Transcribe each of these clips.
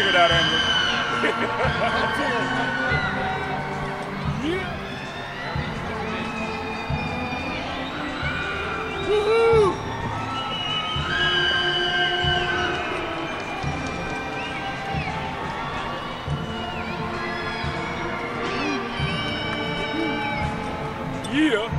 figure it out, Andrew. Woohoo! Yeah.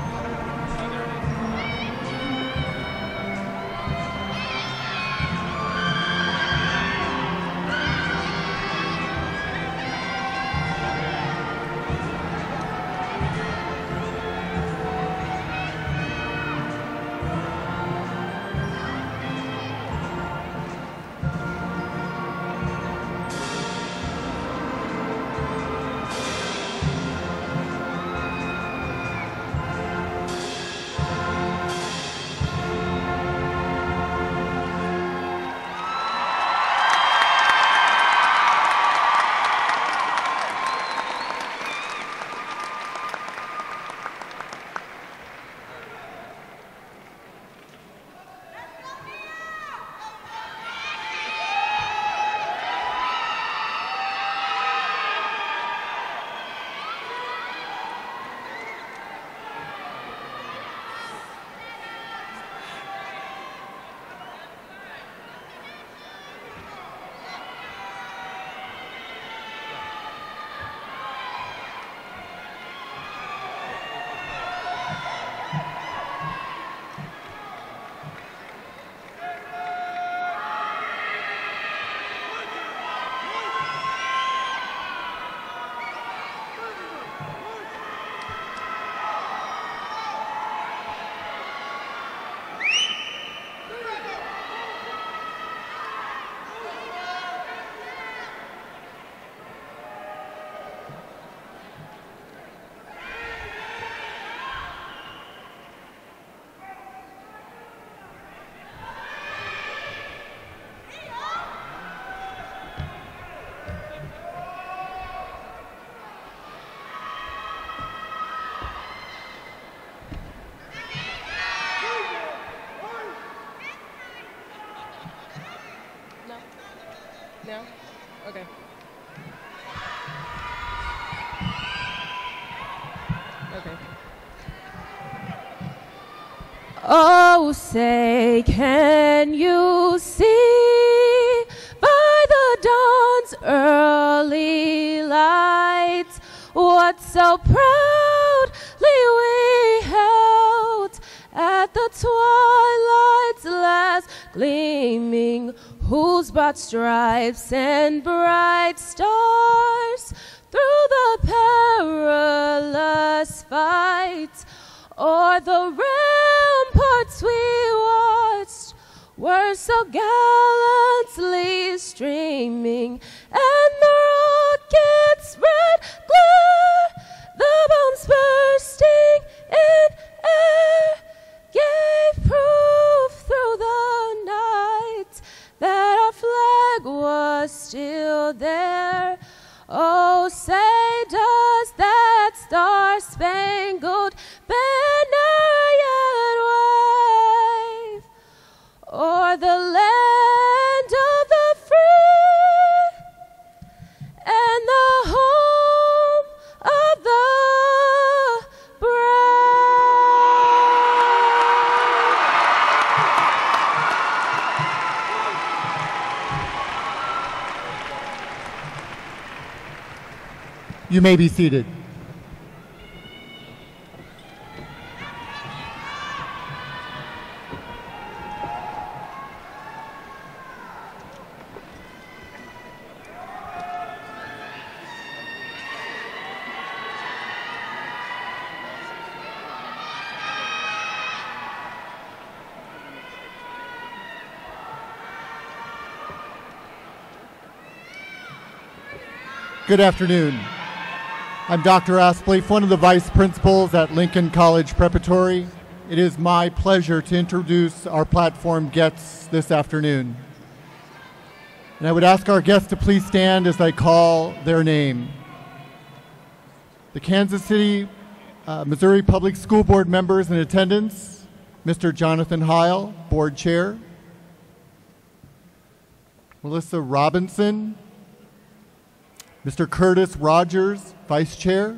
No? Okay. Okay. Oh, say, can you see by the dawn's early light what so proudly we held at the twilight's last gleaming, whose broad stripes and bright stars through the perilous fight o'er the ramparts we watched were so gallantly streaming, and the rocket's red glare, the bombs bursting in air, gave proof through the night that our flag was still there. Oh, say, does that star-spangled banner yet wave o'er the land of the free and the home of the brave? You may be seated. Good afternoon. I'm Dr. Aspley, one of the vice principals at Lincoln College Preparatory. It is my pleasure to introduce our platform guests this afternoon. And I would ask our guests to please stand as I call their name. The Kansas City, Missouri Public School Board members in attendance, Mr. Jonathan Heil, Board Chair, Melissa Robinson, Mr. Curtis Rogers, Vice Chair,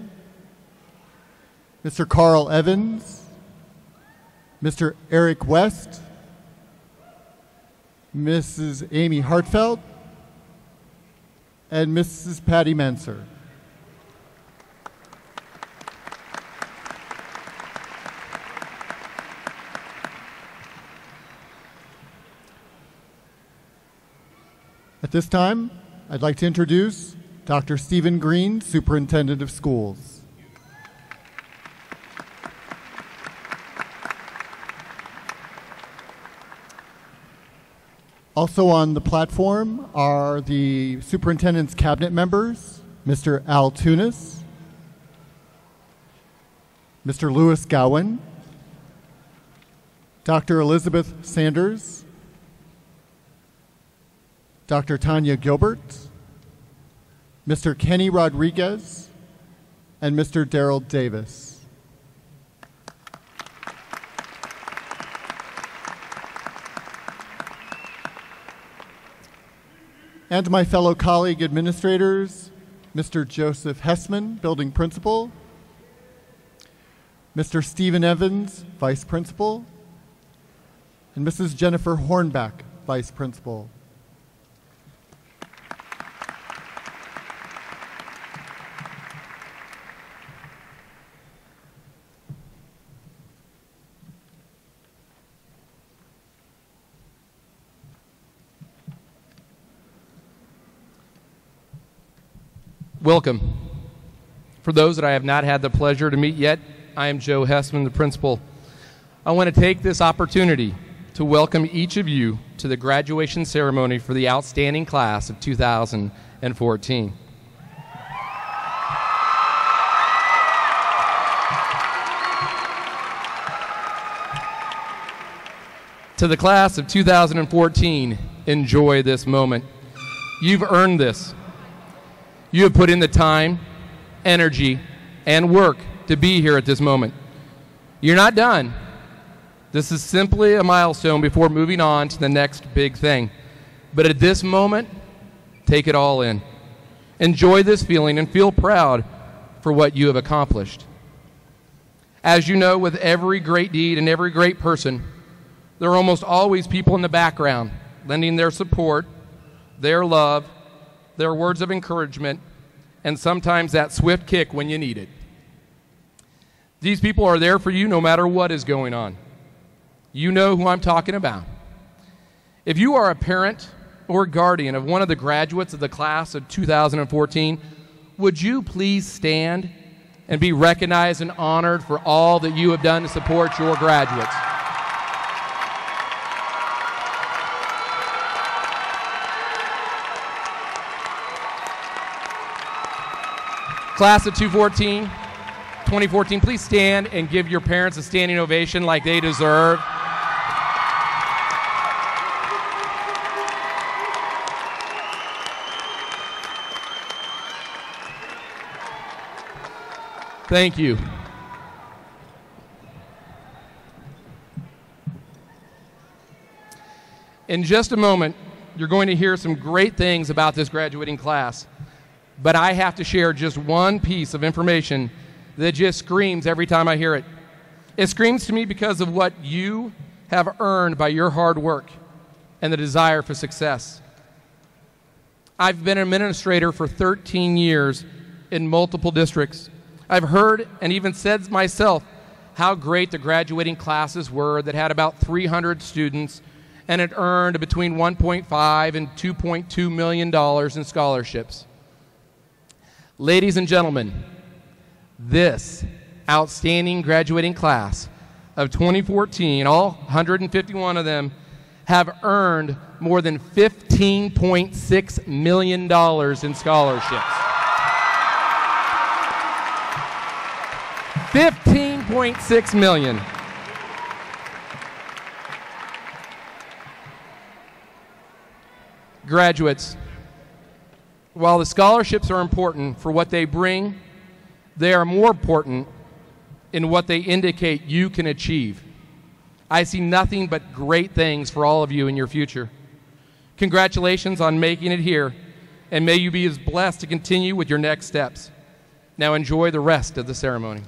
Mr. Carl Evans, Mr. Eric West, Mrs. Amy Hartfeld, and Mrs. Patty Manser. At this time, I'd like to introduce Dr. Stephen Green, Superintendent of Schools. Also on the platform are the Superintendent's Cabinet members, Mr. Al Tunis, Mr. Louis Gowan, Dr. Elizabeth Sanders, Dr. Tanya Gilbert, Mr. Kenny Rodriguez, and Mr. Darrell Davis. And my fellow colleague administrators, Mr. Joseph Hessman, Building Principal, Mr. Stephen Evans, Vice Principal, and Mrs. Jennifer Hornback, Vice Principal. Welcome. For those that I have not had the pleasure to meet yet, I am Joe Hessman, the principal. I want to take this opportunity to welcome each of you to the graduation ceremony for the outstanding class of 2014. To the class of 2014, enjoy this moment. You've earned this. You have put in the time, energy, and work to be here at this moment. You're not done. This is simply a milestone before moving on to the next big thing. But at this moment, take it all in. Enjoy this feeling and feel proud for what you have accomplished. As you know, with every great deed and every great person, there are almost always people in the background lending their support, their love, their words of encouragement, and sometimes that swift kick when you need it. These people are there for you no matter what is going on. You know who I'm talking about. If you are a parent or guardian of one of the graduates of the class of 2014, would you please stand and be recognized and honored for all that you have done to support your graduates? Class of 2014, please stand and give your parents a standing ovation like they deserve. Thank you. In just a moment, you're going to hear some great things about this graduating class. But I have to share just one piece of information that just screams every time I hear it. It screams to me because of what you have earned by your hard work and the desire for success. I've been an administrator for 13 years in multiple districts. I've heard and even said myself how great the graduating classes were that had about 300 students and had earned between $1.5 and $2.2 million in scholarships. Ladies and gentlemen, this outstanding graduating class of 2014, all 151 of them, have earned more than $15.6 million in scholarships. $15.6 million. Graduates, while the scholarships are important for what they bring, they are more important in what they indicate you can achieve. I see nothing but great things for all of you in your future. Congratulations on making it here, and may you be as blessed to continue with your next steps. Now enjoy the rest of the ceremony.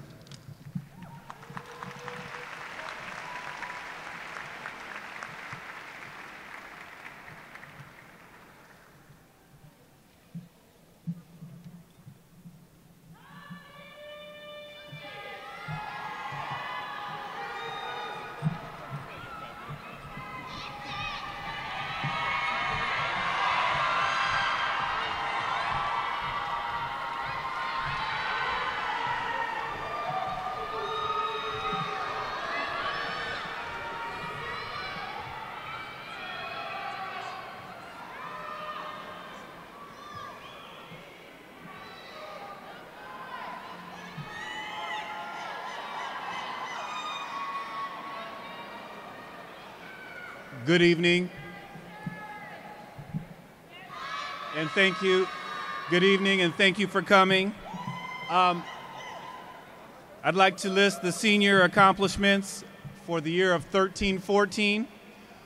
Good evening, and thank you. Good evening, and thank you for coming. I'd like to list the senior accomplishments for the year of 13-14,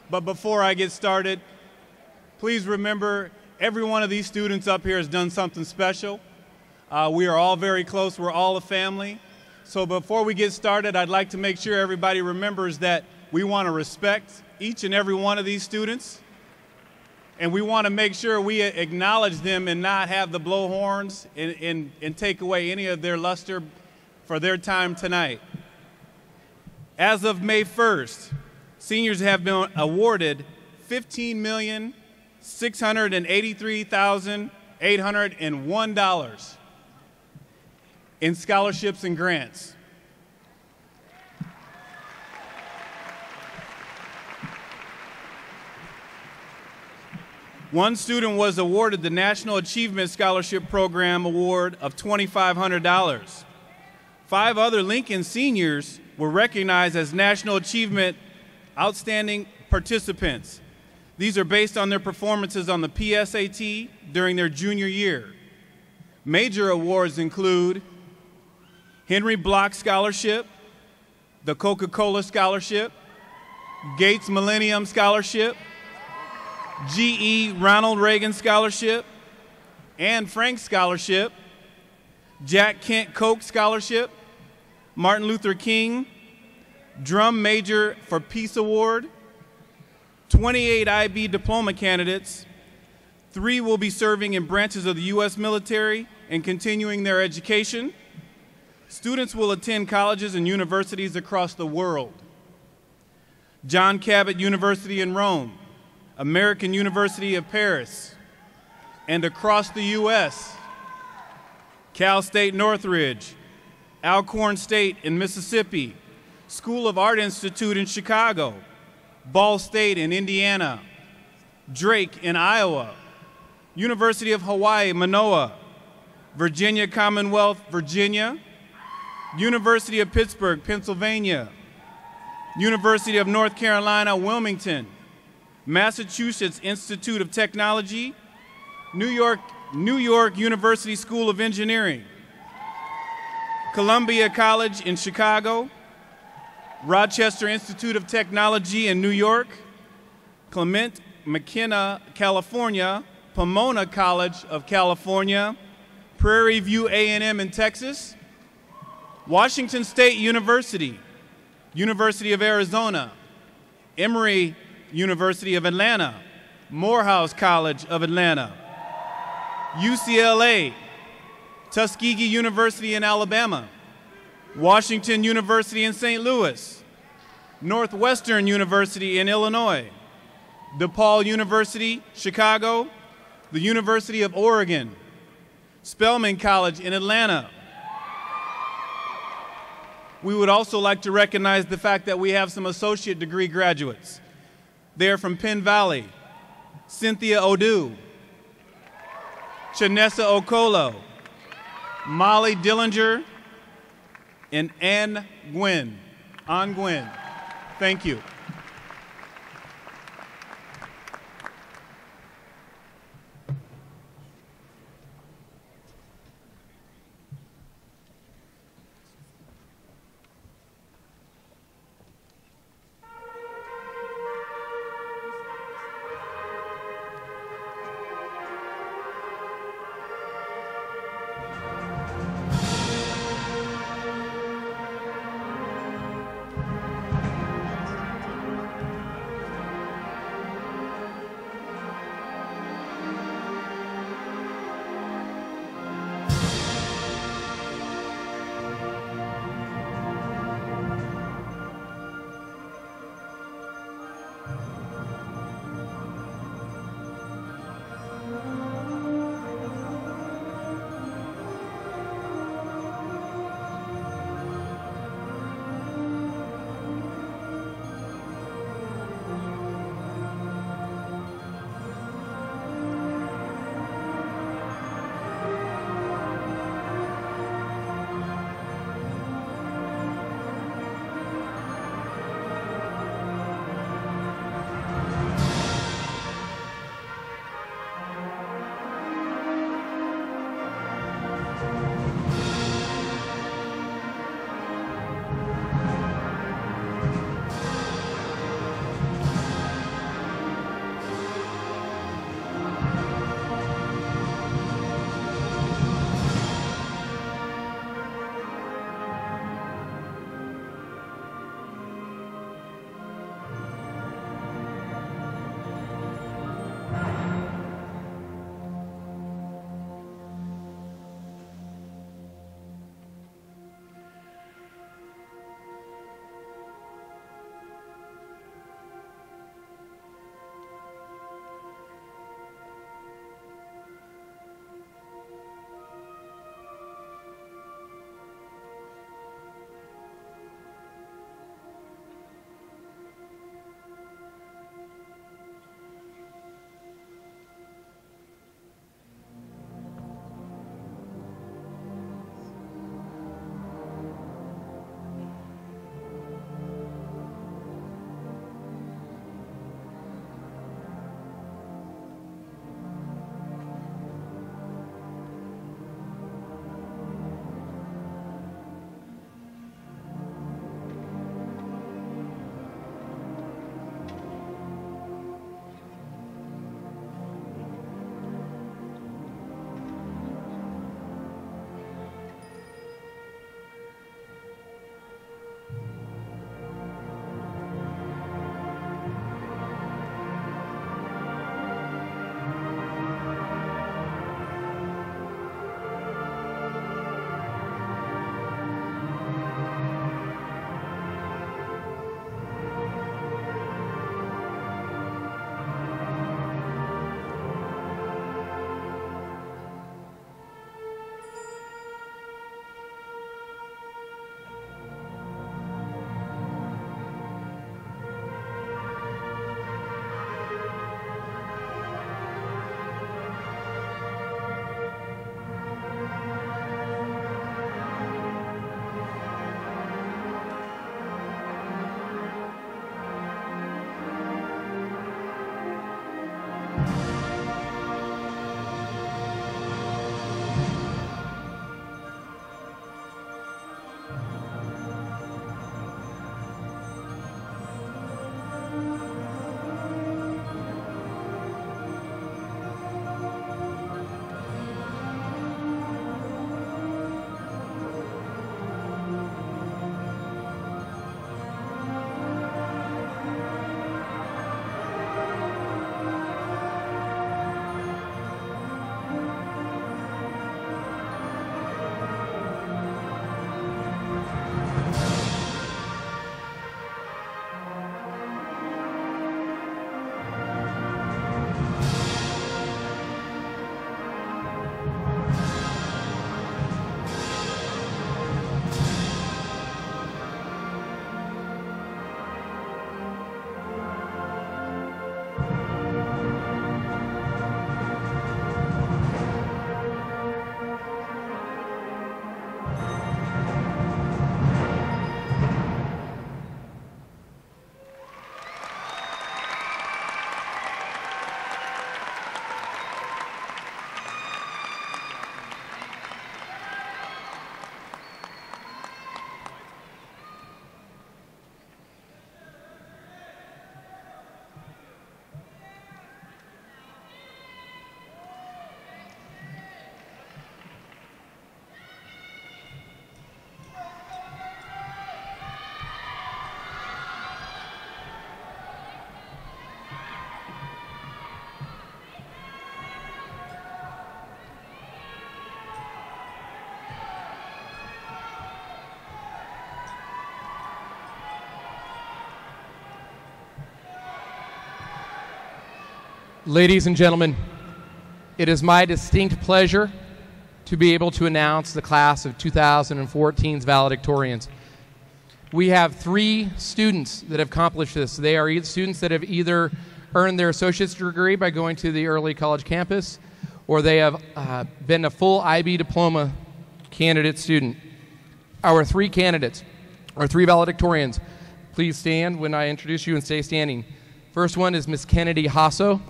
but before I get started, please remember every one of these students up here has done something special. We are all very close. We're all a family. So before we get started, I'd like to make sure everybody remembers that we want to respect each and every one of these students, and we want to make sure we acknowledge them and not have the blowhorns and take away any of their luster for their time tonight. As of May 1st, seniors have been awarded $15,683,801 in scholarships and grants. One student was awarded the National Achievement Scholarship Program Award of $2,500. 5 other Lincoln seniors were recognized as National Achievement Outstanding Participants. These are based on their performances on the PSAT during their junior year. Major awards include Henry Block Scholarship, the Coca-Cola Scholarship, Gates Millennium Scholarship, GE Ronald Reagan Scholarship, Anne Frank Scholarship, Jack Kent Koch Scholarship, Martin Luther King Drum Major for Peace Award, 28 IB diploma candidates, 3 will be serving in branches of the U.S. military and continuing their education. Students will attend colleges and universities across the world. John Cabot University in Rome, American University of Paris, and across the U.S., Cal State Northridge, Alcorn State in Mississippi, School of Art Institute in Chicago, Ball State in Indiana, Drake in Iowa, University of Hawaii, Manoa, Virginia Commonwealth, Virginia, University of Pittsburgh, Pennsylvania, University of North Carolina, Wilmington, Massachusetts Institute of Technology, New York University School of Engineering, Columbia College in Chicago, Rochester Institute of Technology in New York, Clement McKenna, California, Pomona College of California, Prairie View A&M in Texas, Washington State University, University of Arizona, Emory University of Atlanta, Morehouse College of Atlanta, UCLA, Tuskegee University in Alabama, Washington University in St. Louis, Northwestern University in Illinois, DePaul University, Chicago, the University of Oregon, Spelman College in Atlanta. We would also like to recognize the fact that we have some associate degree graduates. They're from Penn Valley, Cynthia Odu, Chanessa Okolo, Molly Dillinger, and Ann Gwynn. Thank you. Ladies and gentlemen, it is my distinct pleasure to be able to announce the class of 2014's valedictorians. We have 3 students that have accomplished this. They are students that have either earned their associate's degree by going to the early college campus, or they have been a full IB diploma candidate student. Our 3 candidates, our 3 valedictorians, please stand when I introduce you and stay standing. First one is Miss Kennedy Hasso.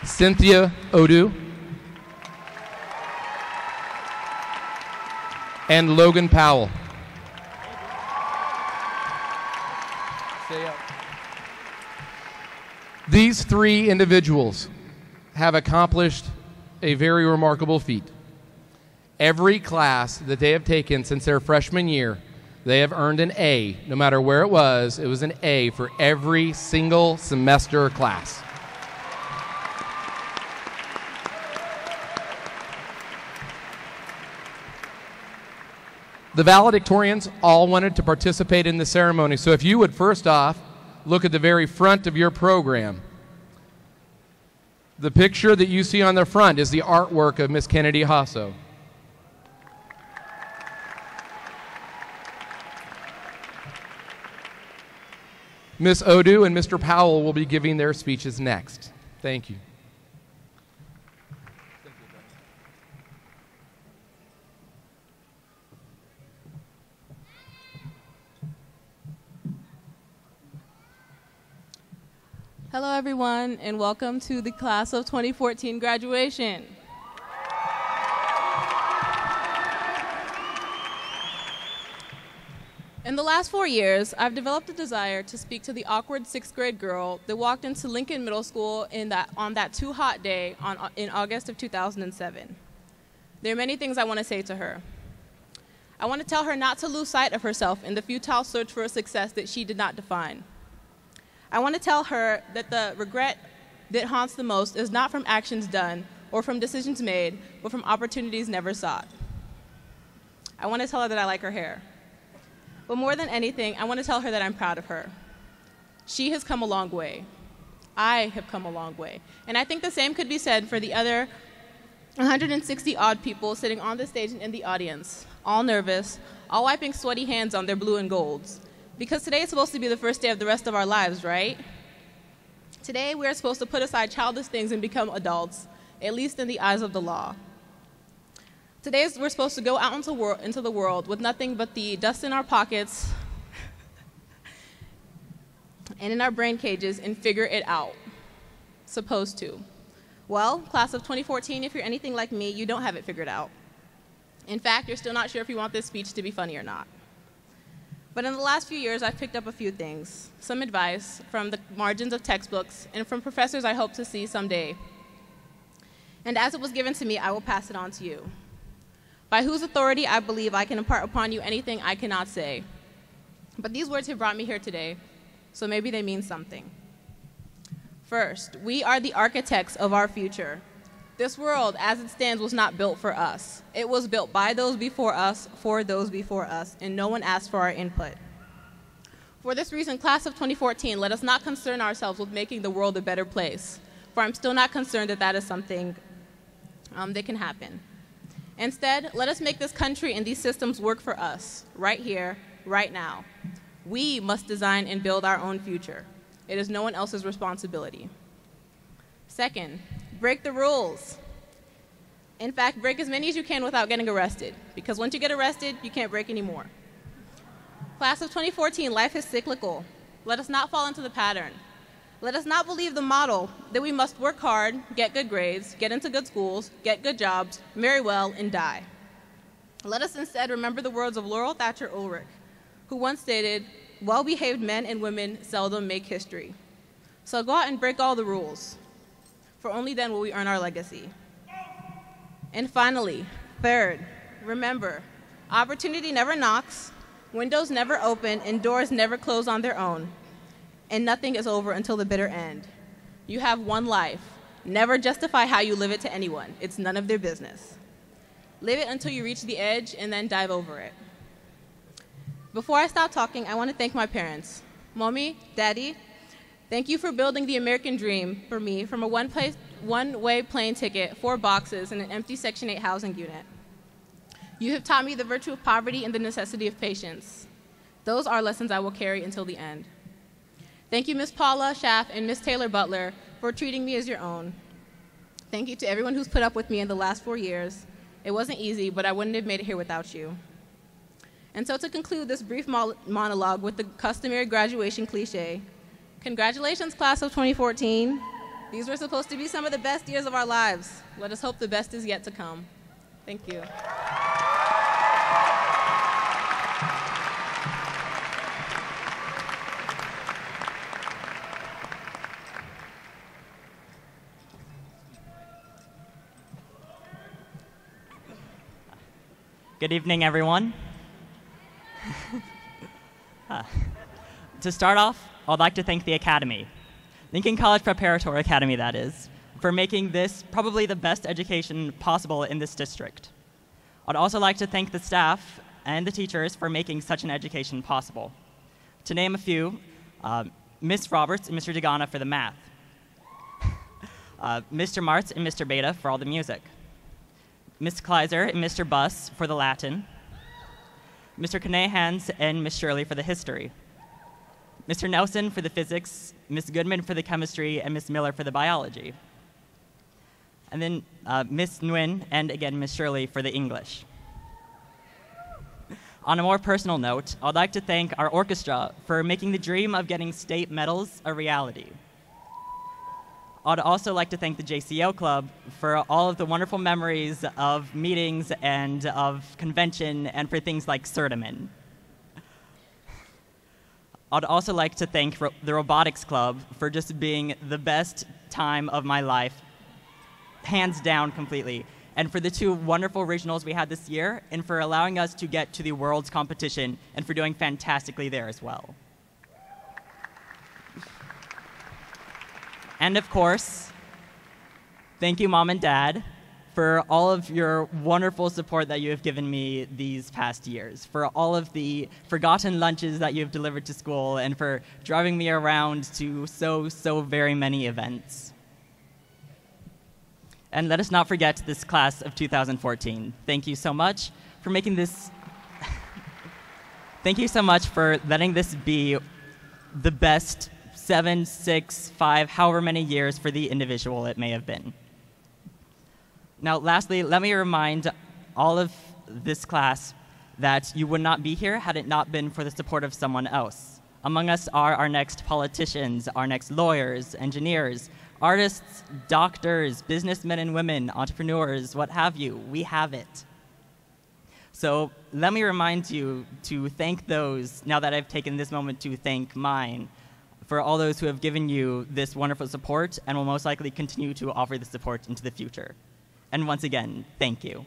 Cynthia Odu. And Logan Powell. Stay up. These 3 individuals have accomplished a very remarkable feat. Every class that they have taken since their freshman year, they have earned an A. No matter where it was an A for every single semester class. The valedictorians all wanted to participate in the ceremony, so if you would first off look at the very front of your program. The picture that you see on the front is the artwork of Miss Kennedy Hasso. Miss Odu and Mr. Powell will be giving their speeches next. Thank you. Hello, everyone, and welcome to the class of 2014 graduation. In the last 4 years, I've developed a desire to speak to the awkward 6th grade girl that walked into Lincoln Middle School on that too hot day in August of 2007. There are many things I want to say to her. I want to tell her not to lose sight of herself in the futile search for a success that she did not define. I want to tell her that the regret that haunts the most is not from actions done or from decisions made, but from opportunities never sought. I want to tell her that I like her hair. But more than anything, I want to tell her that I'm proud of her. She has come a long way. I have come a long way. And I think the same could be said for the other 160 odd people sitting on the stage and in the audience, all nervous, all wiping sweaty hands on their blue and golds. Because today is supposed to be the first day of the rest of our lives, right? Today we are supposed to put aside childish things and become adults, at least in the eyes of the law. Today we're supposed to go out into the world with nothing but the dust in our pockets and in our brain cages and figure it out. Supposed to. Well, class of 2014, if you're anything like me, you don't have it figured out. In fact, you're still not sure if you want this speech to be funny or not. But in the last few years, I've picked up a few things, some advice from the margins of textbooks and from professors I hope to see someday. And as it was given to me, I will pass it on to you. By whose authority I believe I can impart upon you anything I cannot say. But these words have brought me here today, so maybe they mean something. First, we are the architects of our future. This world, as it stands, was not built for us. It was built by those before us, for those before us, and no one asked for our input. For this reason, class of 2014, let us not concern ourselves with making the world a better place, for I'm still not concerned that that is something that can happen. Instead, let us make this country and these systems work for us, right here, right now. We must design and build our own future. It is no one else's responsibility. Second, break the rules. In fact, break as many as you can without getting arrested, because once you get arrested, you can't break anymore. Class of 2014, life is cyclical. Let us not fall into the pattern. Let us not believe the model that we must work hard, get good grades, get into good schools, get good jobs, marry well, and die. Let us instead remember the words of Laurel Thatcher Ulrich, who once stated, "Well-behaved men and women seldom make history." So go out and break all the rules, for only then will we earn our legacy. And finally, third, remember, opportunity never knocks, windows never open, and doors never close on their own, and nothing is over until the bitter end. You have one life. Never justify how you live it to anyone. It's none of their business. Live it until you reach the edge and then dive over it. Before I stop talking, I want to thank my parents. Mommy, Daddy, thank you for building the American dream for me from a one-way plane ticket, 4 boxes, and an empty Section 8 housing unit. You have taught me the virtue of poverty and the necessity of patience. Those are lessons I will carry until the end. Thank you, Miss Paula Schaff and Miss Taylor Butler, for treating me as your own. Thank you to everyone who's put up with me in the last 4 years. It wasn't easy, but I wouldn't have made it here without you. And so to conclude this brief monologue with the customary graduation cliche, congratulations, class of 2014. These were supposed to be some of the best years of our lives. Let us hope the best is yet to come. Thank you. Good evening, everyone. To start off, I'd like to thank the Academy, Lincoln College Preparatory Academy, that is, for making this probably the best education possible in this district. I'd also like to thank the staff and the teachers for making such an education possible. To name a few, Ms. Roberts and Mr. Degana for the math, Mr. Martz and Mr. Beta for all the music, Ms. Kleiser and Mr. Buss for the Latin, Mr. Knahans and Ms. Shirley for the history, Mr. Nelson for the physics, Ms. Goodman for the chemistry, and Ms. Miller for the biology. And then Ms. Nguyen and again Ms. Shirley for the English. On a more personal note, I'd like to thank our orchestra for making the dream of getting state medals a reality. I'd also like to thank the JCO Club for all of the wonderful memories of meetings and of convention and for things like Certamen. I'd also like to thank the Robotics Club for just being the best time of my life, hands down completely, and for the 2 wonderful regionals we had this year, and for allowing us to get to the Worlds competition, and for doing fantastically there as well. And of course, thank you, Mom and Dad, for all of your wonderful support that you have given me these past years, for all of the forgotten lunches that you have delivered to school, and for driving me around to so very many events. And let us not forget this class of 2014. Thank you so much for making this, thank you so much for letting this be the best 7, 6, 5, however many years for the individual it may have been. Now, lastly, let me remind all of this class that you would not be here had it not been for the support of someone else. Among us are our next politicians, our next lawyers, engineers, artists, doctors, businessmen and women, entrepreneurs, what have you. We have it. So let me remind you to thank those, now that I've taken this moment to thank mine, for all those who have given you this wonderful support and will most likely continue to offer the support into the future. And once again, thank you.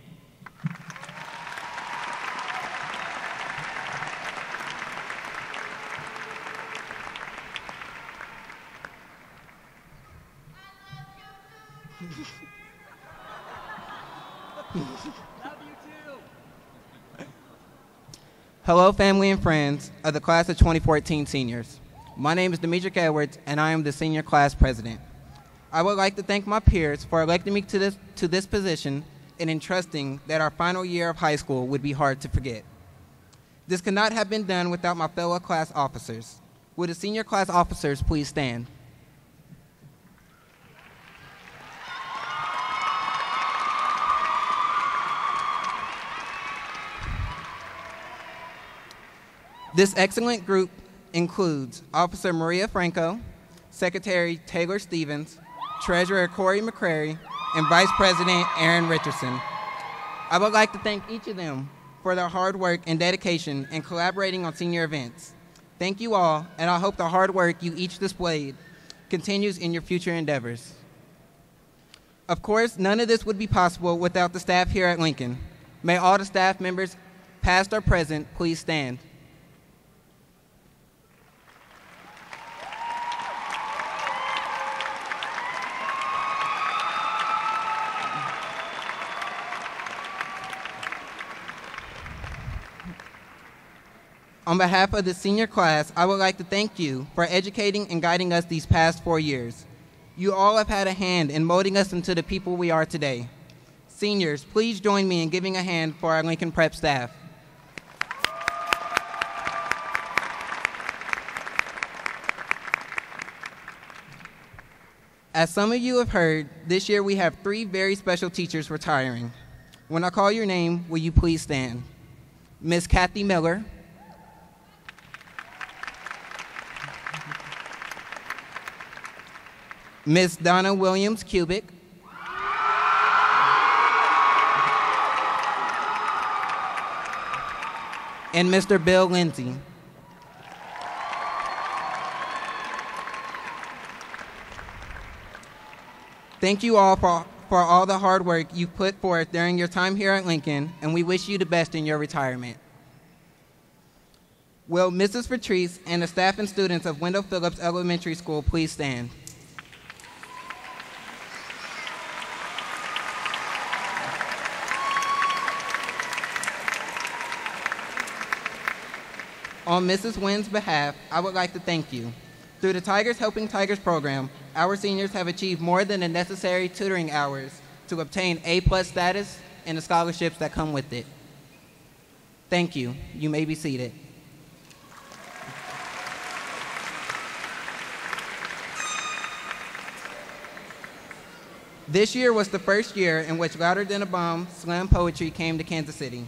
Hello, family and friends of the class of 2014 seniors. My name is Demetric Edwards, and I am the senior class president. I would like to thank my peers for electing me to this position and entrusting that our final year of high school would be hard to forget. This could not have been done without my fellow class officers. Would the senior class officers please stand? This excellent group includes Officer Maria Franco, Secretary Taylor Stevens, Treasurer Corey McCrary, and Vice President Aaron Richardson. I would like to thank each of them for their hard work and dedication in collaborating on senior events. Thank you all, and I hope the hard work you each displayed continues in your future endeavors. Of course, none of this would be possible without the staff here at Lincoln. May all the staff members, past or present, please stand. On behalf of the senior class, I would like to thank you for educating and guiding us these past 4 years. You all have had a hand in molding us into the people we are today. Seniors, please join me in giving a hand for our Lincoln Prep staff. As some of you have heard, this year we have 3 very special teachers retiring. When I call your name, will you please stand? Miss Kathy Miller, Miss Donna Williams Cubic, and Mr. Bill Lindsay. Thank you all for all the hard work you put forth during your time here at Lincoln, and we wish you the best in your retirement. Will Mrs. Patrice and the staff and students of Wendell Phillips Elementary School please stand? On Mrs. Wynn's behalf, I would like to thank you. Through the Tigers Helping Tigers program, our seniors have achieved more than the necessary tutoring hours to obtain A+ status and the scholarships that come with it. Thank you. You may be seated. This year was the first year in which Louder Than a Bomb slam poetry came to Kansas City.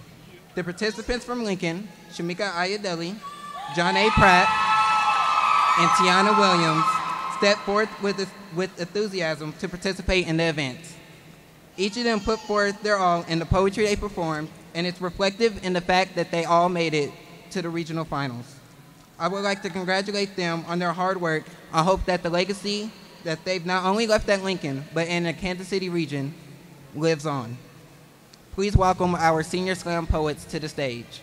The participants from Lincoln, Shamika Ayadeli, John A. Pratt, and Tiana Williams stepped forth with enthusiasm to participate in the events. Each of them put forth their all in the poetry they performed, and it's reflective in the fact that they all made it to the regional finals. I would like to congratulate them on their hard work. I hope that the legacy that they've not only left at Lincoln, but in the Kansas City region lives on. Please welcome our senior slam poets to the stage.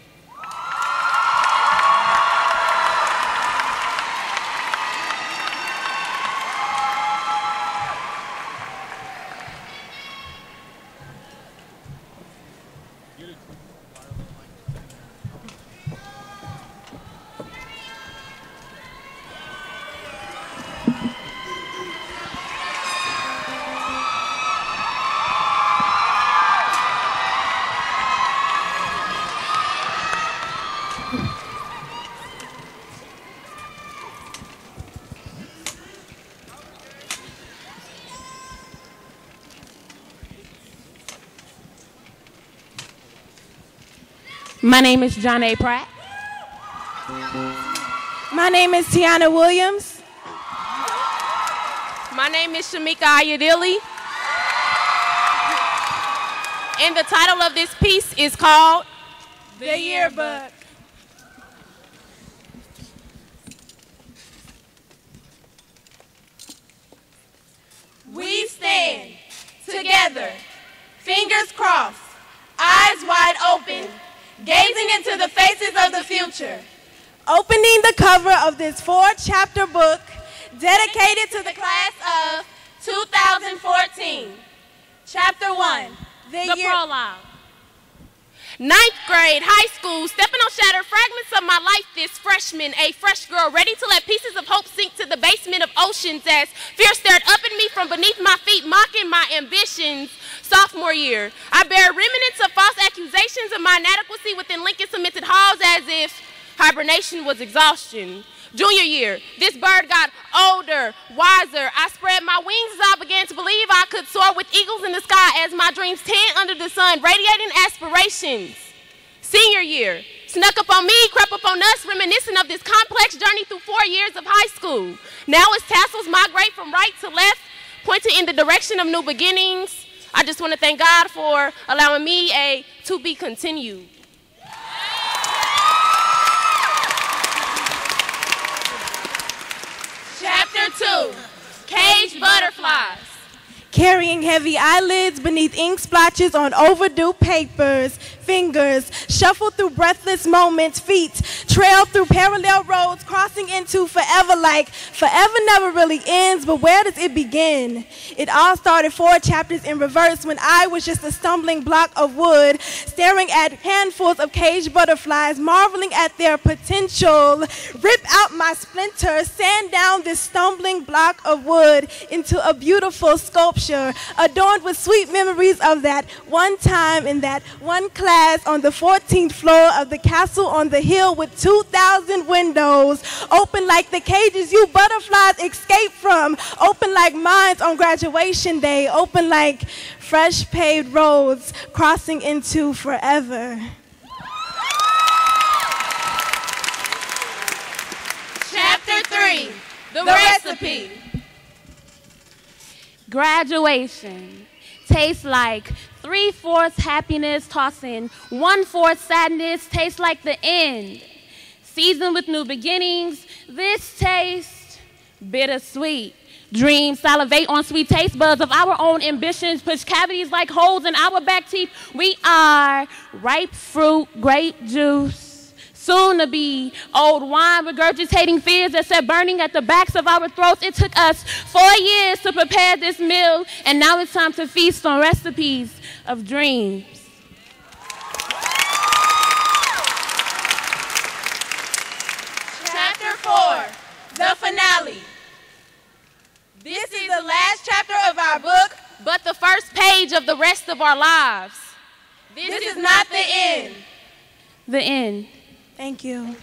My name is John A. Pratt. My name is Tiana Williams. My name is Shamika Ayadili. And the title of this piece is called The Yearbook. We stand together, fingers crossed, eyes wide open, gazing into the faces of the future. Opening the cover of this 4-chapter book dedicated to The class of 2014. Chapter 1. the prologue. 9th grade, high school, stepping on shattered fragments of my life this freshman, a fresh girl, ready to let pieces of hope sink to the basement of oceans as fear stared up at me from beneath my feet, mocking my ambitions. Sophomore year, I bear remnants of false accusations of my inadequacy within Lincoln cemented halls as if hibernation was exhaustion. Junior year, this bird got older, wiser. I spread my wings as I began to believe I could soar with eagles in the sky as my dreams tan under the sun, radiating aspirations. Senior year, snuck up on me, crept up on us, reminiscent of this complex journey through 4 years of high school. Now as tassels migrate from right to left, pointing in the direction of new beginnings, I just want to thank God for allowing me a to be continued. Chapter 2, Caged Butterflies. Carrying heavy eyelids beneath ink splotches on overdue papers, fingers, shuffle through breathless moments, feet trail through parallel roads, crossing into forever like forever never really ends, but where does it begin? It all started 4 chapters in reverse when I was just a stumbling block of wood, staring at handfuls of caged butterflies, marveling at their potential. Rip out my splinters, sand down this stumbling block of wood into a beautiful sculpture, adorned with sweet memories of that one time in that one class on the 14th floor of the castle on the hill with 2,000 windows, open like the cages you butterflies escape from, open like minds on graduation day, open like fresh paved roads crossing into forever. Chapter 3, the recipe. Graduation tastes like 3/4 happiness, tossing 1/4 sadness, tastes like the end. Seasoned with new beginnings, this tastes bittersweet. Dreams salivate on sweet taste buds of our own ambitions, push cavities like holes in our back teeth. We are ripe fruit, grape juice, soon to be old wine, regurgitating fears that sat burning at the backs of our throats. It took us 4 years to prepare this meal, and now it's time to feast on recipes of dreams. Chapter 4, the finale. This is the last chapter of our book, but the first page of the rest of our lives. This is not the end. The end. Thank you.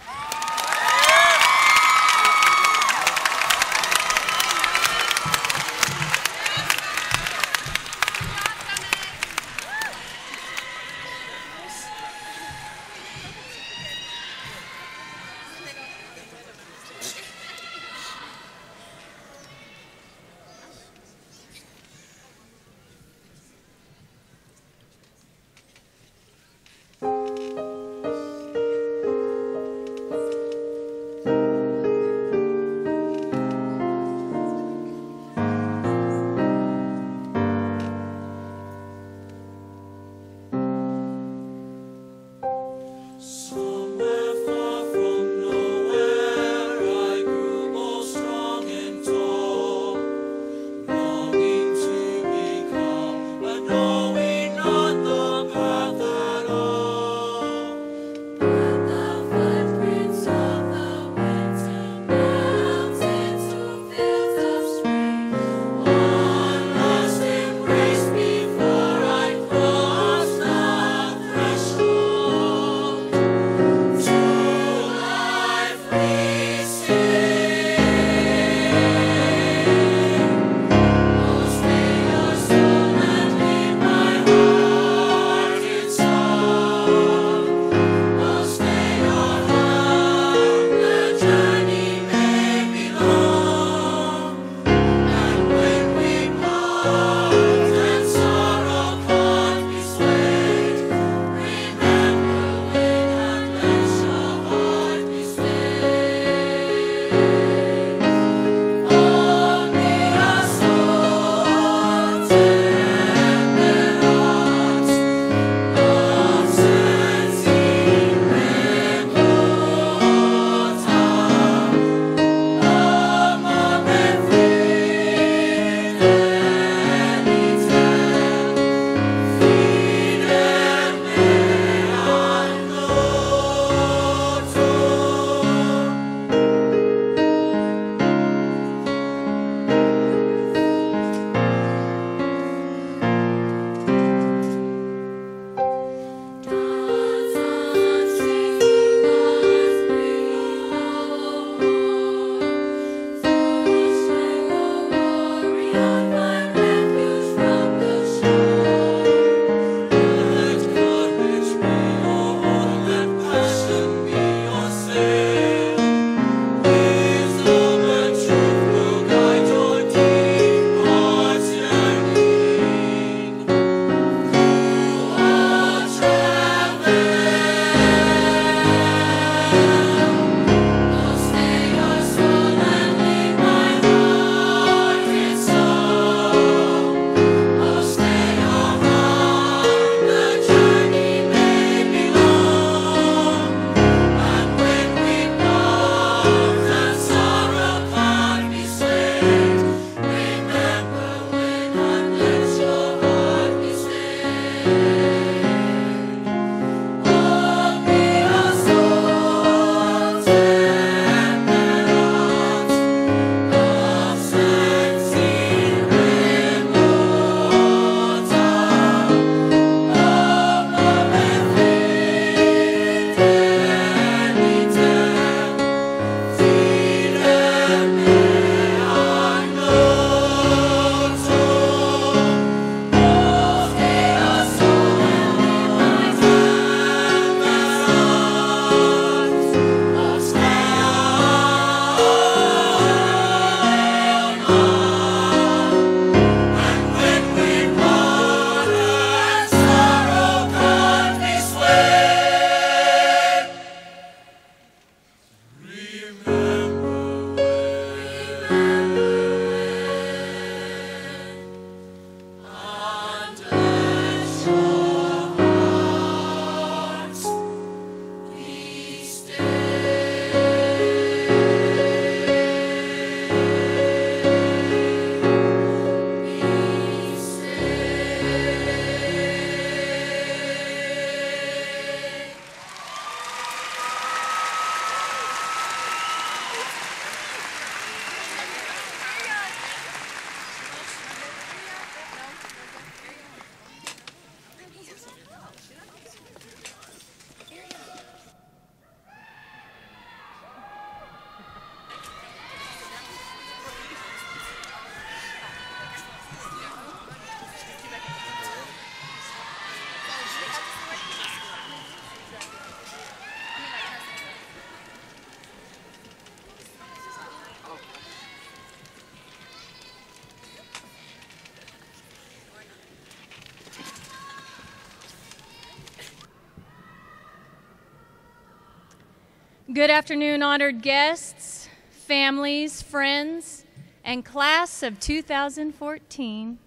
Good afternoon, honored guests, families, friends, and class of 2014.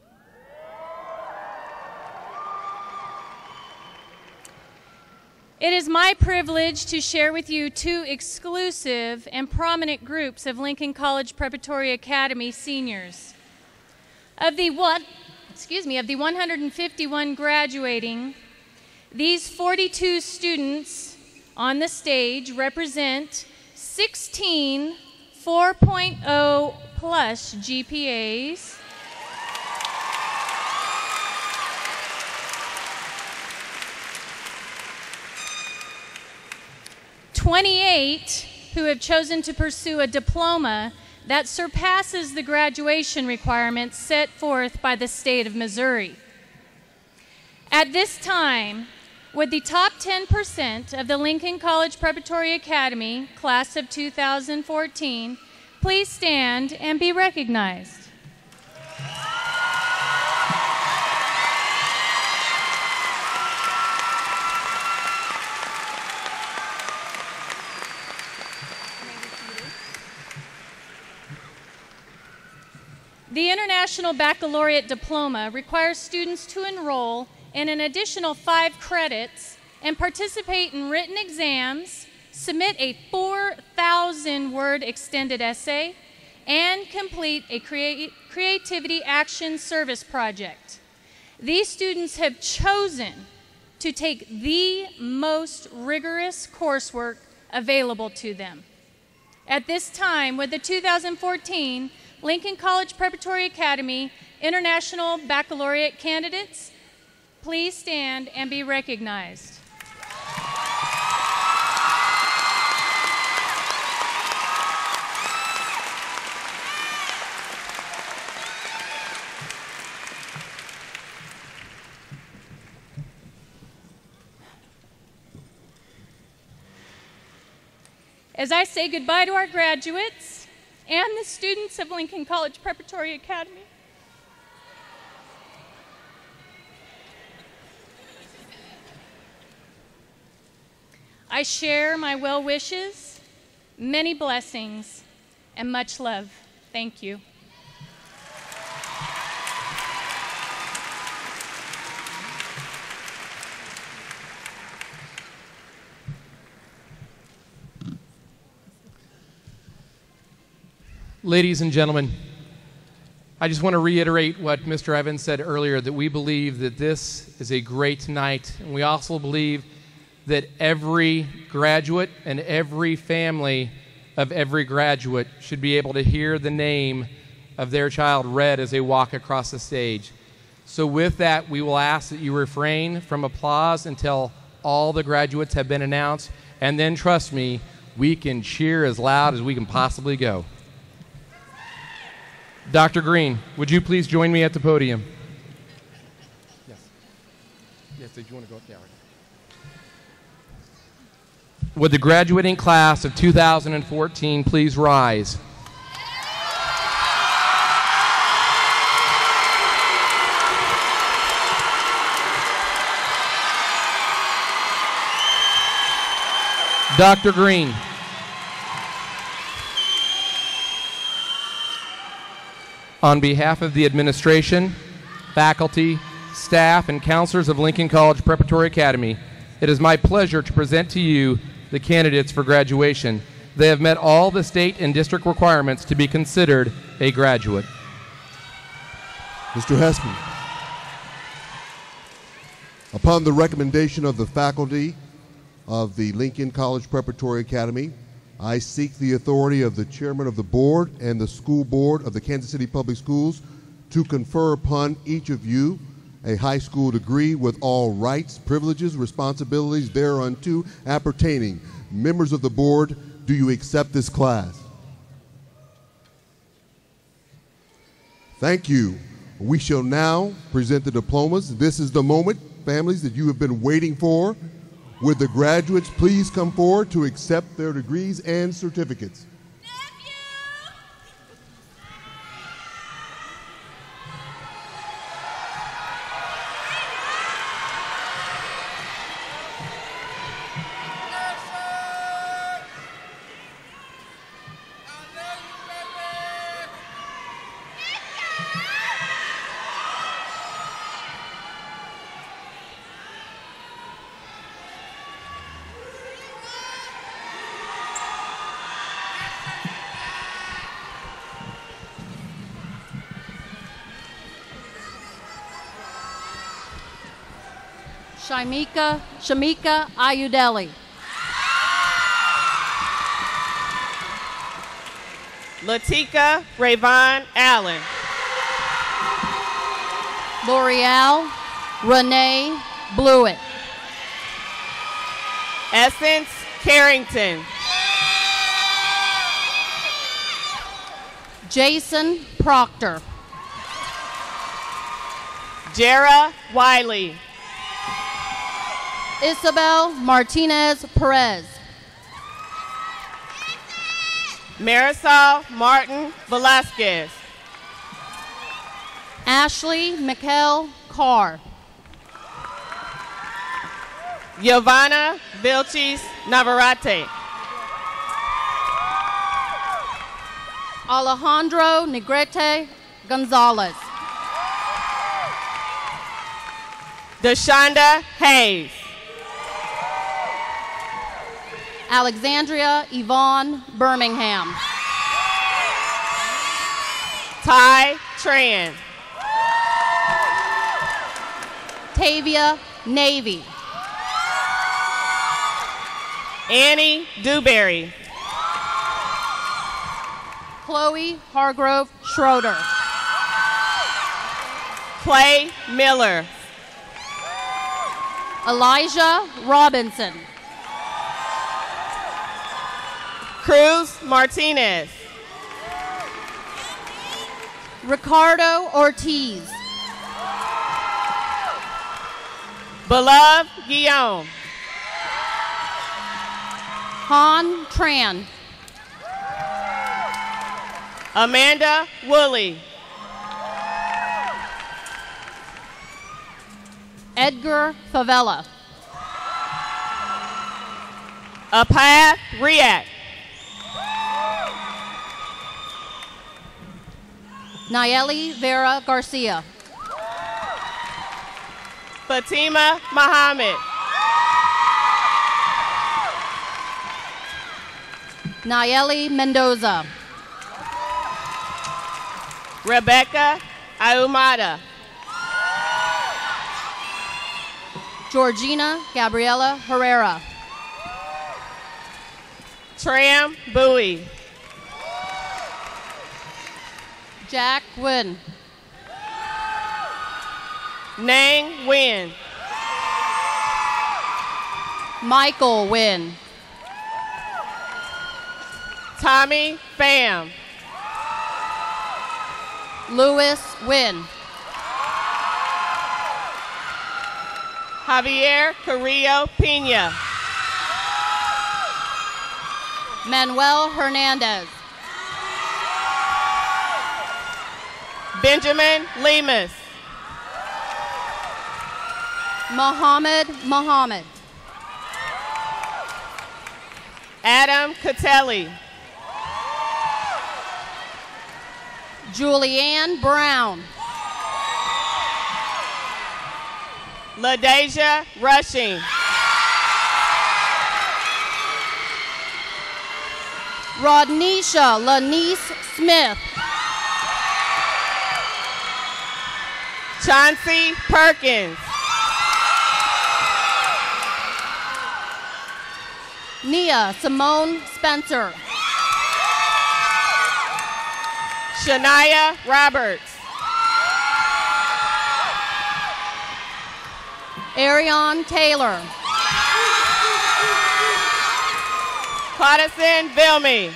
It is my privilege to share with you two exclusive and prominent groups of Lincoln College Preparatory Academy seniors. Of the 151 graduating, these 42 students on the stage represent 16 4.0 plus GPAs, 28 who have chosen to pursue a diploma that surpasses the graduation requirements set forth by the state of Missouri. At this time, would the top 10% of the Lincoln College Preparatory Academy, class of 2014, please stand and be recognized? The International Baccalaureate Diploma requires students to enroll in an additional 5 credits and participate in written exams, submit a 4,000-word extended essay, and complete a creativity action service project. These students have chosen to take the most rigorous coursework available to them. At this time, with the 2014 Lincoln College Preparatory Academy International Baccalaureate candidates, please stand and be recognized. As I say goodbye to our graduates and the students of Lincoln College Preparatory Academy, I share my well wishes, many blessings, and much love. Thank you. Ladies and gentlemen, I just want to reiterate what Mr. Evans said earlier, that we believe that this is a great night, and we also believe that every graduate and every family of every graduate should be able to hear the name of their child read as they walk across the stage. So with that, we will ask that you refrain from applause until all the graduates have been announced, and then trust me, we can cheer as loud as we can possibly go. Dr. Green, would you please join me at the podium? Yes. Yes, if you want to go up there. Would the graduating class of 2014 please rise? Dr. Green. On behalf of the administration, faculty, staff, and counselors of Lincoln College Preparatory Academy, it is my pleasure to present to you the candidates for graduation. They have met all the state and district requirements to be considered a graduate. Mr. Heskey, upon the recommendation of the faculty of the Lincoln College Preparatory Academy, I seek the authority of the chairman of the board and the school board of the Kansas City Public Schools to confer upon each of you a high school degree with all rights, privileges, responsibilities thereunto appertaining. Members of the board, do you accept this class? Thank you. We shall now present the diplomas. This is the moment, families, that you have been waiting for. Would the graduates please come forward to accept their degrees and certificates? Shamika Ayudeli. Latika Rayvon Allen. L'Oreal Renee Blewett. Essence Carrington. Jason Proctor. Jera Wiley. Isabel Martinez Perez. Marisol Martin Velasquez. Ashley Mikkel Carr. Giovanna Vilchis Navarrete. Alejandro Negrete Gonzalez. Deshonda Hayes. Alexandria Yvonne Birmingham. Ty Tran. Tavia Navy. Annie Dewberry. Chloe Hargrove Schroeder. Clay Miller. Elijah Robinson. Cruz Martinez. Ricardo Ortiz. Beloved Guillaume. Han Tran. Amanda Woolley. Edgar Favela. Apath Riak. Nayeli Vera Garcia. Fatima Muhammad. Nayeli Mendoza. Rebecca Ahumada. Georgina Gabriela Herrera. Tram Bowie. Jack Wynn. Nang Nguyen. Michael Wynn. Tommy Pham. Louis Wynn. Javier Carrillo Pena. Manuel Hernandez. Benjamin Lemus. Muhammad. Adam Catelli. Julianne Brown. LaDeja Rushing. Rodnisha Lanice Smith. Chauncey Perkins. Nia Simone Spencer. Shania Roberts. Arion Taylor. Codison Vilmy.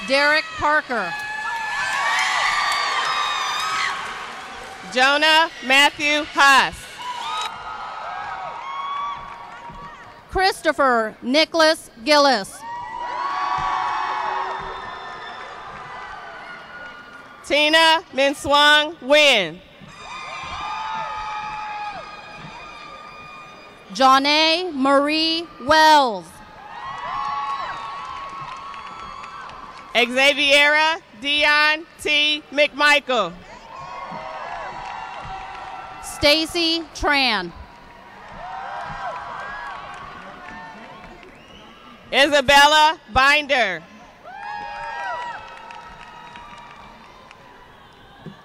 Derek Parker. Jonah Matthew Haas. Christopher Nicholas Gillis. Tina Minswang Nguyen. Janae Marie Wells. Xaviera Dion T. McMichael. Stacy Tran. Isabella Binder.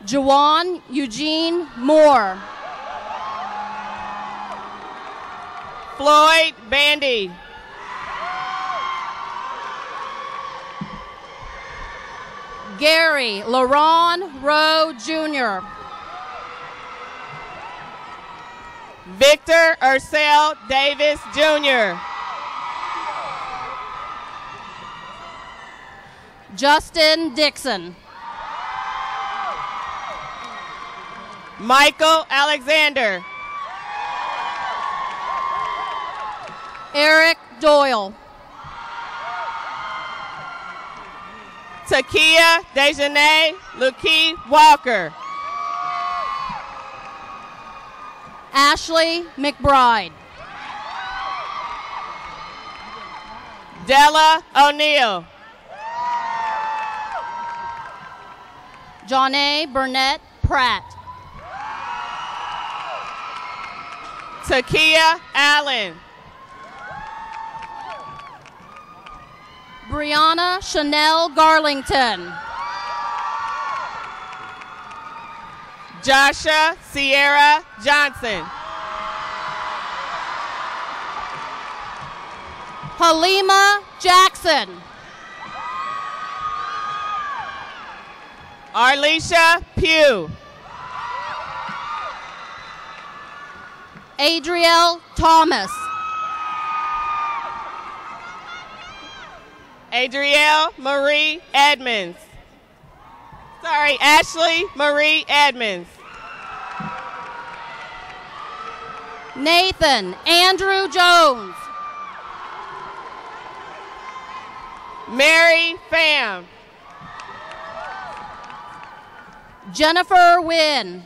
Juwan Eugene Moore. Floyd Bandy. Gary LaRon Rowe Jr. Victor Ursel Davis Jr. Justin Dixon. Michael Alexander. Eric Doyle. Takia Dejanay Lukie Walker. Ashley McBride. Della O'Neill. Johnny Burnett Pratt. Takia Allen. Brianna Chanel Garlington. Joshua Sierra Johnson. Halima Jackson. Arlisha Pugh. Adriel Thomas. Adrielle Marie Edmonds. Sorry, Ashley Marie Edmonds. Nathan Andrew Jones. Mary Pham. Jennifer Wynn.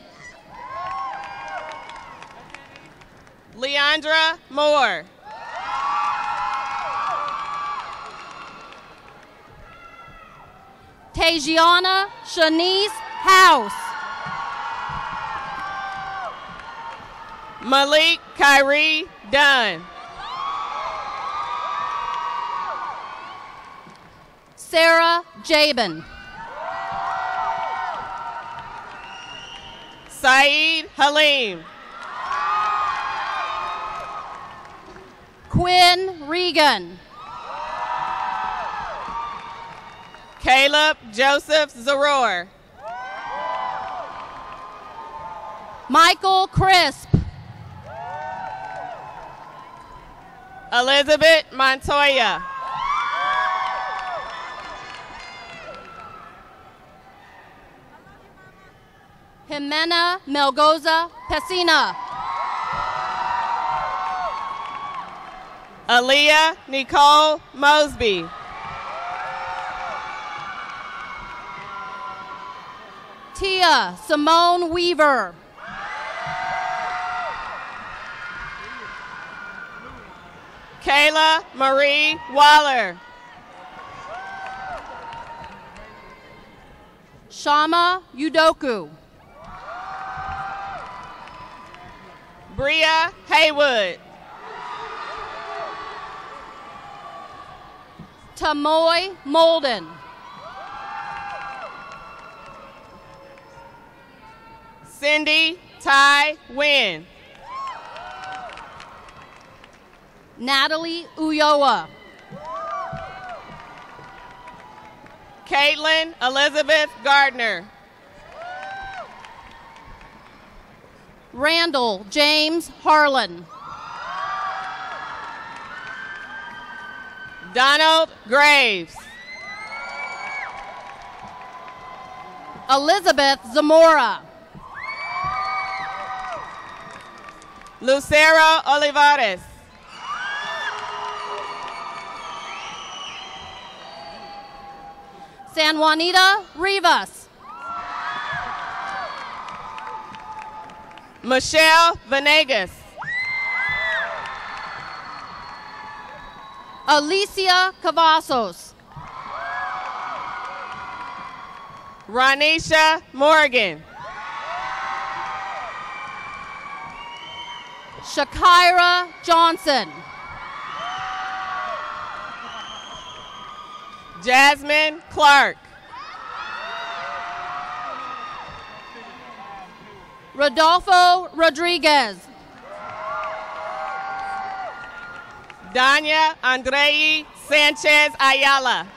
Leandra Moore. Tajiana Shanice House. Malik Kyrie Dunn. Sarah Jabin. Saeed Halim. Quinn Regan. Caleb Joseph Zaror. Michael Crisp. Elizabeth Montoya. Jimena Melgoza Pesina. Aaliyah Nicole Mosby. Tia Simone Weaver. Kayla Marie Waller. Shama Udoku. Bria Haywood. Tamoy Molden. Cindy Ty Wynn. Natalie Uyoa. Caitlin Elizabeth Gardner. Randall James Harlan. Donald Graves. Elizabeth Zamora. Lucero Olivares. San Juanita Rivas. Michelle Venegas. Alicia Cavazos. Ronisha Morgan. Shakira Johnson. Jasmine Clark. Rodolfo Rodriguez. Danya Andrei Sanchez Ayala.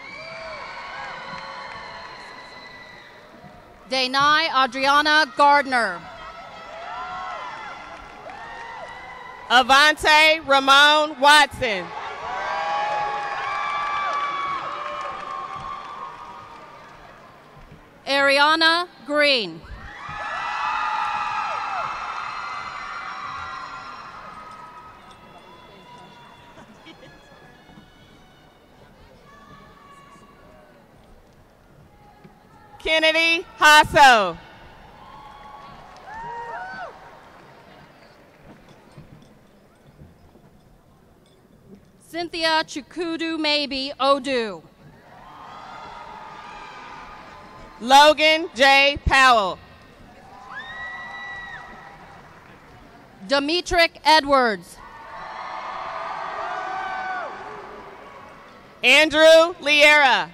Denai Adriana Gardner. Avante Ramon Watson. Ariana Green. Kennedy Hasso. Cynthia Chukwudu Maybe Odu. Logan J. Powell. Demetric Edwards. Andrew Liera.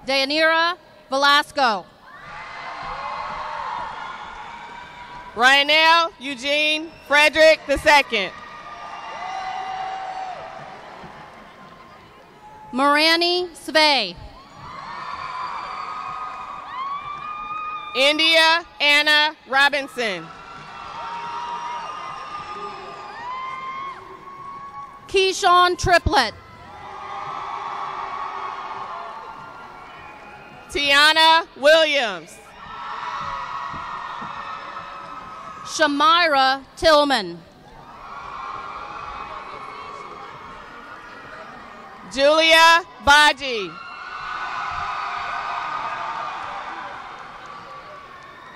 Dayanira Velasco. Ryanel Eugene Frederick II. Morani Svay. India Anna Robinson. Keyshawn Triplett. Tiana Williams. Shamira Tillman. Julia Baji.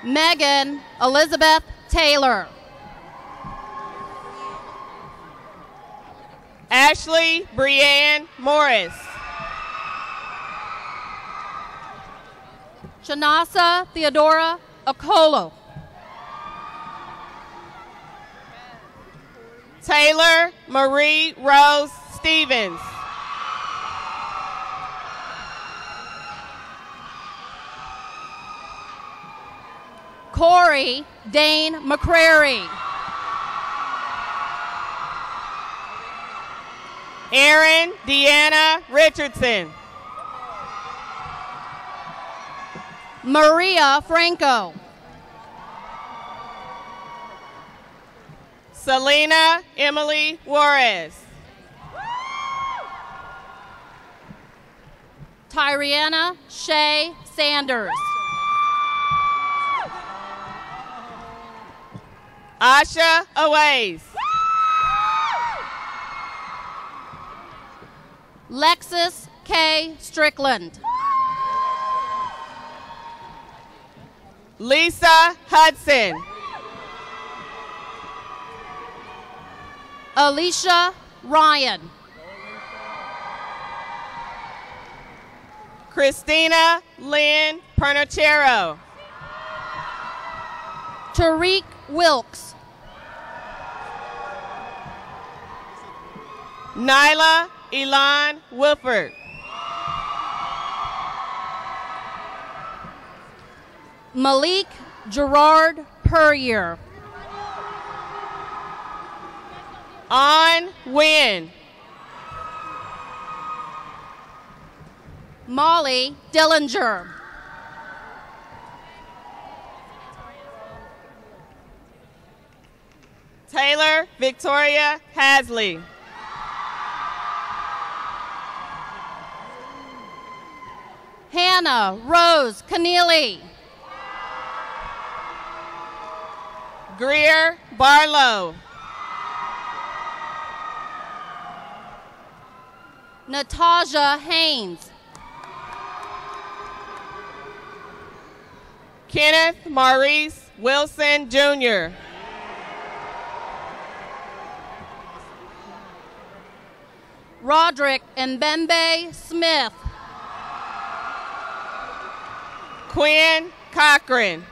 Megan Elizabeth Taylor. Ashley Brianne Morris. Shanasa Theodora Okolo. Taylor Marie Rose Stevens. Corey Dane McCrary. Erin Deanna Richardson. Maria Franco. Selena Emily Juarez. Tyriana Shay Sanders. Asha Aways. Lexus K. Strickland. Lisa Hudson. Alicia Ryan. Christina Lynn Pernachero. Tariq Wilkes. Nyla Elon Wilford. Malik Gerard Puryear. On Win. Molly Dillinger. Taylor Victoria Hasley. Hannah Rose Keneally. Greer Barlow. Natasha Haynes. Kenneth Maurice Wilson Jr. Roderick Mbembe Smith. Quinn Cochran.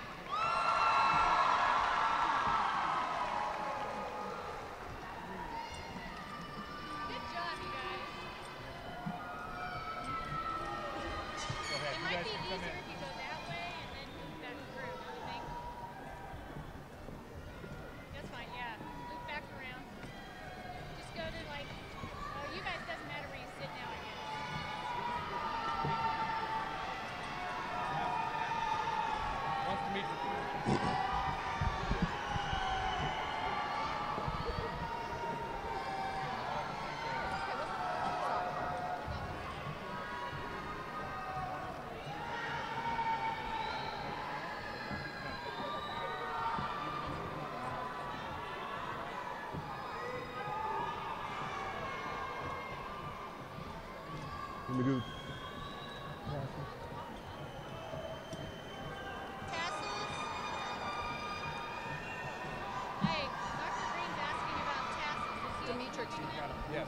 Yes.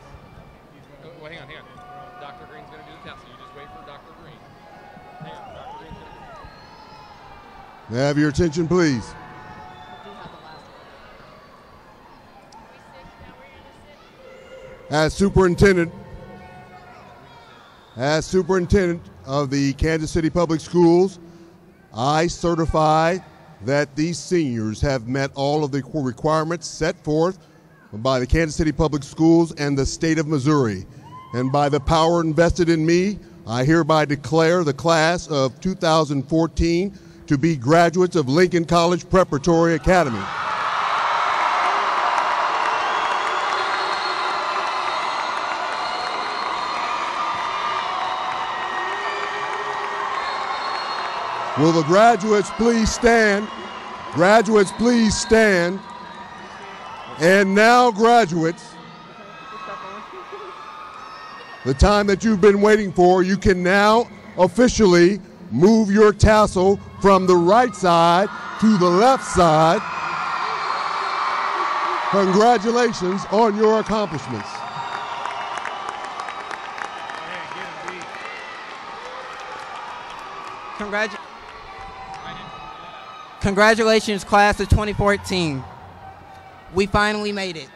Well, hang on. Dr. Green's going to do the test. You just wait for Dr. Green. Hang on. Dr. Green's going to do it. Have your attention, please. As superintendent of the Kansas City Public Schools, I certify that these seniors have met all of the requirements set forth by the Kansas City Public Schools and the state of Missouri. And by the power invested in me, I hereby declare the class of 2014 to be graduates of Lincoln College Preparatory Academy. Will the graduates please stand? Graduates, please stand. And now, graduates, the time that you've been waiting for, you can now officially move your tassel from the right side to the left side. Congratulations on your accomplishments. Congratulations, class of 2014. We finally made it.